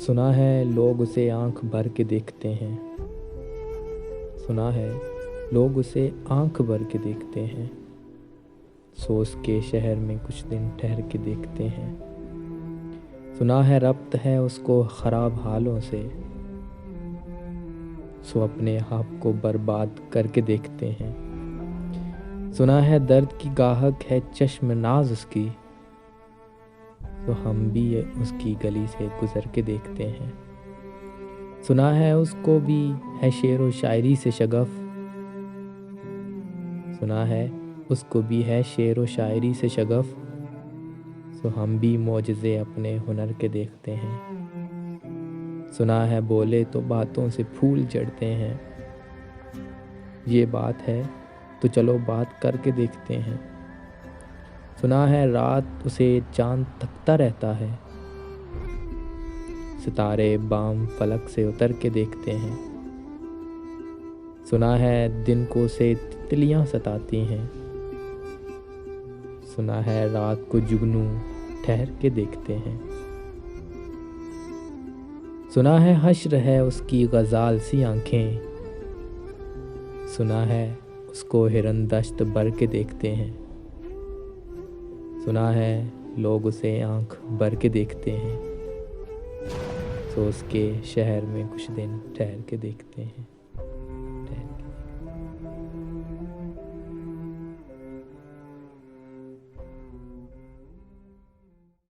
سنا ہے لوگ اسے آنکھ بھر کے دیکھتے ہیں، سنا ہے لوگ اسے آنکھ بھر کے دیکھتے ہیں، سو اس کے شہر میں کچھ دن ٹھہر کے دیکھتے ہیں۔ سنا ہے ربط ہے اس کو خراب حالوں سے، سو اپنے آپ کو برباد کر کے دیکھتے ہیں۔ سنا ہے درد کی گاہک ہے چشم ناز اس کی، تو ہم بھی اس کی گلی سے گزر کے دیکھتے ہیں۔ سنا ہے اس کو بھی ہے شعر و شاعری سے شغف، سنا ہے اس کو بھی ہے شعر و شاعری سے شغف، سو ہم بھی معجزے اپنے ہنر کے دیکھتے ہیں۔ سنا ہے بولے تو باتوں سے پھول جڑتے ہیں، یہ بات ہے تو چلو بات کر کے دیکھتے ہیں۔ سنا ہے رات اسے چاند تکتا رہتا ہے، ستارے بام فلک سے اتر کے دیکھتے ہیں۔ سنا ہے دن کو اسے تتلیاں ستاتی ہیں، سنا ہے رات کو جگنو ٹھہر کے دیکھتے ہیں۔ سنا ہے حشر ہے اس کی غزال سی آنکھیں، سنا ہے اس کو ہرن دشت بھر کے دیکھتے ہیں۔ سنا ہے لوگ اسے آنکھ بھر کے دیکھتے ہیں، سو اس کے شہر میں کچھ دن ٹھہر کے دیکھتے ہیں۔